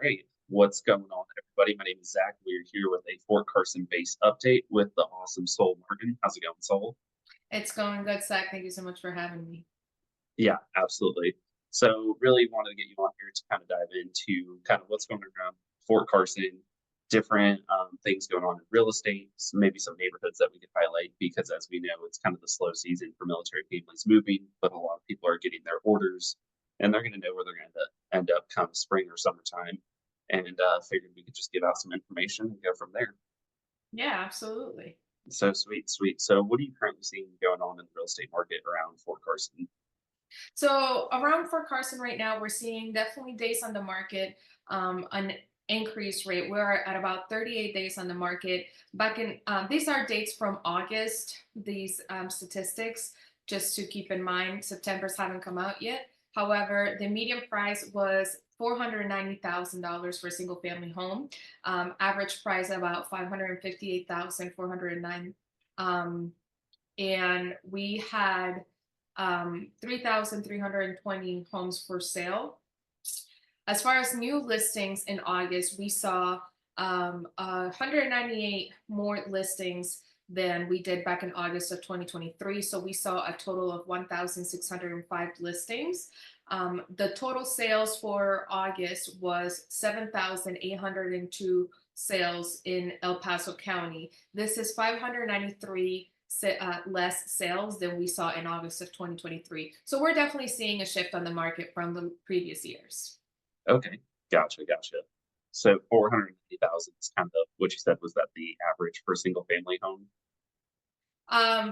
right. What's going on, everybody? My name is Zach. We are here with a Fort Carson based update with the awesome Soul Morgan. How's it going, Soul? It's going good, Zach. Thank you so much for having me. Yeah, absolutely. So, really wanted to get you on here to kind of dive into kind of what's going on around Fort Carson, different things going on in real estate, maybe some neighborhoods that we could highlight because, as we know, it's kind of the slow season for military families moving, but a lot of people are getting their orders and they're going to know where they're going to end up come spring or summertime. And figured we could just give out some information and go from there. Yeah, absolutely. So sweet, sweet. So, what are you currently seeing going on in the real estate market around Fort Carson? So around Fort Carson right now, we're seeing definitely days on the market, an increased rate. We're at about 38 days on the market. Back in these are dates from August. These statistics, just to keep in mind, September's haven't come out yet. However, the median price was $490,000 for a single family home. Average price about 558,409. Um, and we had 3,320 homes for sale. As far as new listings in August, we saw 198 more listings than we did back in August of 2023. So we saw a total of 1,605 listings. The total sales for August was 7,802 sales in El Paso County. This is 593 less sales than we saw in August of 2023. So we're definitely seeing a shift on the market from the previous years. Okay, gotcha, gotcha. So 480,000 is kind of what you said was that the average for a single family home?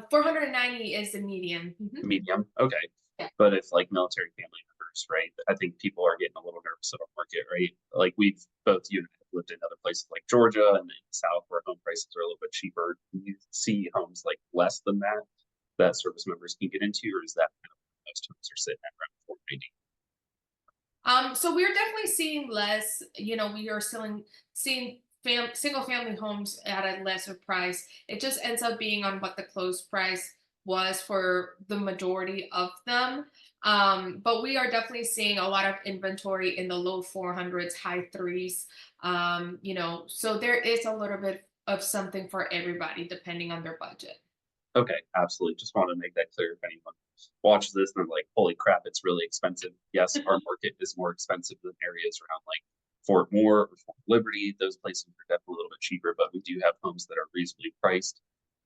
490 is the median. Mhm. Medium, okay. Yeah. But it's like military family members, right? I think people are getting a little nervous of our market, right? Like we've both you and I have lived in other places like Georgia and in the South where home prices are a little bit cheaper. Do you see homes like less than that that service members can get into, or is that kind of where most homes are sitting at around 490? So we're definitely seeing less. We are seeing single family homes at a lesser price. It just ends up being on what the closed price was for the majority of them. But we are definitely seeing a lot of inventory in the low 400s, high threes. So there is a little bit of something for everybody depending on their budget. Okay, absolutely. Just want to make that clear if anyone watches this and they're like, holy crap, it's really expensive. Yes, our market is more expensive than areas around like Fort Moore or Fort Liberty. Those places are definitely a little bit cheaper, but we do have homes that are reasonably priced.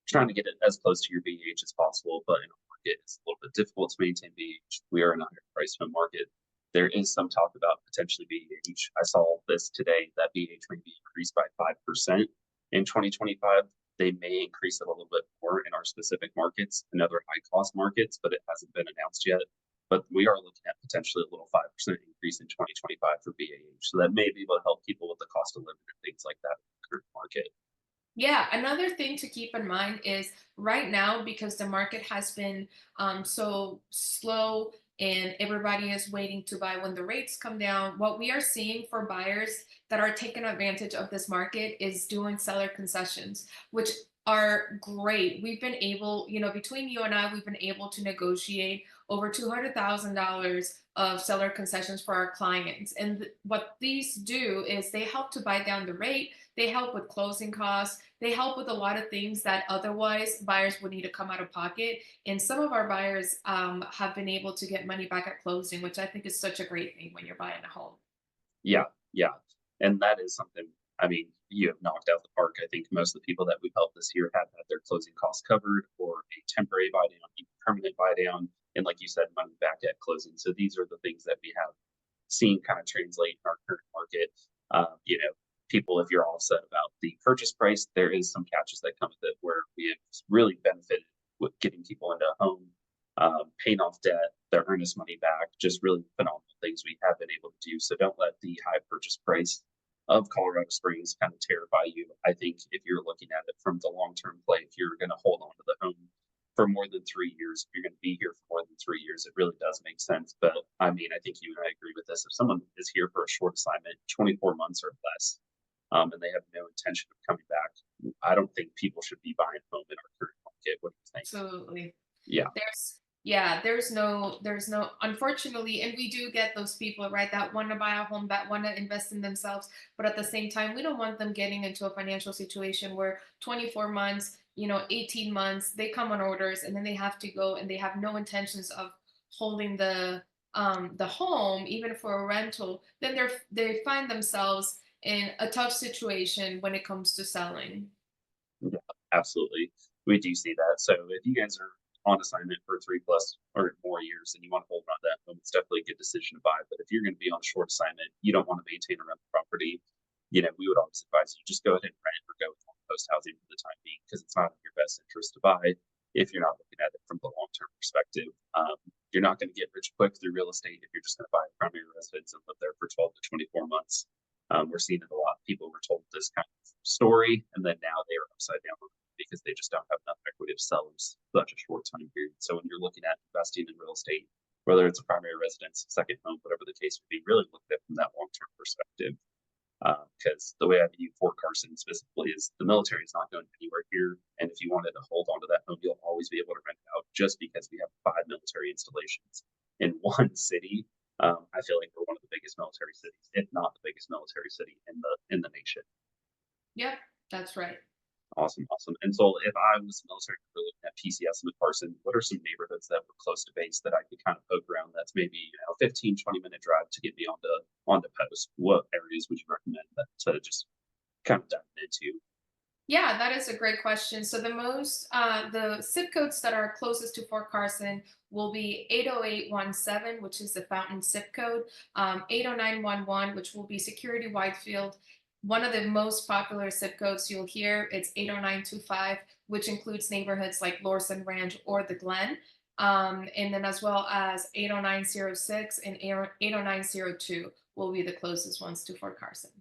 Trying to get it as close to your BH as possible, but in our market, it's a little bit difficult to maintain BH. We are in a higher price home market. There is some talk about potentially BH. I saw this today that BH may be increased by 5% in 2025. They may increase it a little bit more in our specific markets and other high cost markets, but it hasn't been announced yet. But we are looking at potentially a little 5% increase in 2025 for BAH. So that may be able to help people with the cost of living and things like that in the current market. Yeah, another thing to keep in mind is right now, because the market has been so slow and everybody is waiting to buy when the rates come down, what we are seeing for buyers that are taking advantage of this market is doing seller concessions, which are great. We've been able, between you and I, we've been able to negotiate over $200,000 of seller concessions for our clients. And what these do is they help to buy down the rate, they help with closing costs, they help with a lot of things that otherwise buyers would need to come out of pocket. And some of our buyers have been able to get money back at closing, which I think is such a great thing when you're buying a home. Yeah, yeah. And that is something, I mean, you have knocked out the park. I think most of the people that we've helped this year have had their closing costs covered or a temporary buy down, even permanent buy down, and like you said, money back at closing. So these are the things that we have seen kind of translate in our current market. People, if you're all set about the purchase price, there is some catches that come with it where we have really benefited with getting people into a home, paying off debt, their earnest money back, just really phenomenal things we have been able to do. So don't let the high purchase price of Colorado Springs kind of terrify you. I think if you're looking at it from the long term play, if you're going to hold on to the home for more than 3 years, if you're going to be here for more than 3 years, it really does make sense. But I mean, I think you and I agree with this. If someone is here for a short assignment, 24 months or less, and they have no intention of coming back, I don't think people should be buying home in our current market. What do you think? Absolutely. Yeah. There's Yeah, there's no unfortunately, and we do get those people, right, that want to buy a home, that want to invest in themselves, but at the same time, we don't want them getting into a financial situation where 24 months, 18 months, they come on orders and then they have to go and they have no intentions of holding the home even for a rental, then they find themselves in a tough situation when it comes to selling. Yeah, absolutely. We do see that. So if you guys are on assignment for 3 plus or more years and you want to hold on to that home, it's definitely a good decision to buy. But if you're going to be on a short assignment, you don't want to maintain a rental property. We would always advise you just go ahead and rent or go with home post housing for the time being because it's not in your best interest to buy if you're not looking at it from the long term perspective. You're not going to get rich quick through real estate if you're just going to buy a primary residence and live there for 12 to 24 months. We're seeing it a lot. People were told this kind of story, and then now they are upside down because they just don't have enough equity to sell in such a short time period. So when you're looking at investing in real estate, whether it's a primary residence, second home, whatever the case would be, really look at it from that long term perspective. Because the way I view Fort Carson specifically is the military is not going anywhere here, and if you wanted to hold on to that home, you'll always be able to rent it out. Just because we have 5 military installations in one city, I feel like we're one of the biggest military cities, if not the biggest military city in the nation. Yep, that's right. Awesome, awesome. And so, if I was military member looking at PCS in Carson, what are some neighborhoods that were close to base that I could kind of poke around? That's maybe 15, 20 minute drive to get me onto post. What areas would you recommend that to just kind of dive into? Yeah, that is a great question. So the zip codes that are closest to Fort Carson will be 80817, which is the Fountain zip code, 80911, which will be Security Whitefield. One of the most popular zip codes you'll hear, it's 80925, which includes neighborhoods like Lorson Ranch or the Glen. And then as well as 80906 and 80902 will be the closest ones to Fort Carson.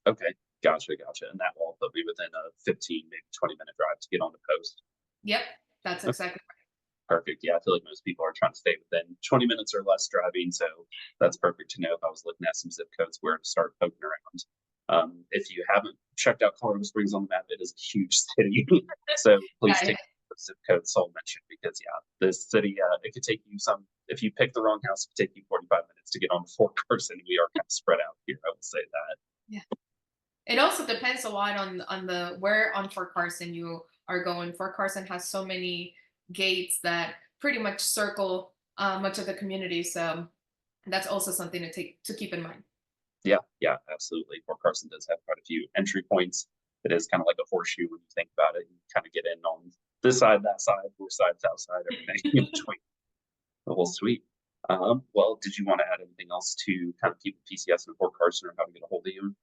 Okay, gotcha, gotcha. And that will put me within a 15, maybe 20 minute drive to get onto post. Yep, that's Okay, exactly perfect. Yeah, I feel like most people are trying to stay within 20 minutes or less driving, so that's perfect to know if I was looking at some zip codes where to start poking around. If you haven't checked out Colorado Springs on the map, it is a huge city. So please right. take the zip code Soul mentioned because yeah, this city it could take you some if you pick the wrong house, it could take you 45 minutes to get on Fort Carson. We are kind of spread out here, I would say that. Yeah. It also depends a lot on the where on Fort Carson you are going. Fort Carson has so many gates that pretty much circle much of the community, so that's also something to keep in mind. Yeah, yeah, absolutely. Fort Carson does have quite a few entry points. It is kind of like a horseshoe when you think about it. You kind of get in on this side, that side, north side, south side, everything in between. Well, sweet. Well, did you want to add anything else to kind of keep PCS in Fort Carson or how to get a hold of you?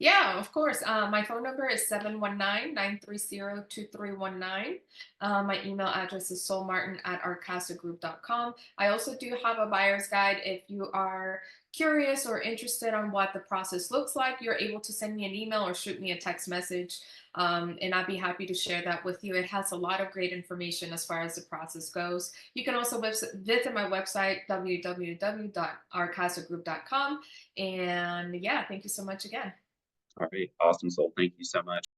Yeah, of course. My phone number is 719-930-2319. My email address is soulmartin@arcasagroup.com. I also do have a buyer's guide. If you are curious or interested on what the process looks like, you're able to send me an email or shoot me a text message, and I'd be happy to share that with you. It has a lot of great information as far as the process goes. You can also visit my website, www.arcasagroup.com. And yeah, thank you so much again. All right, awesome. Soul, thank you so much.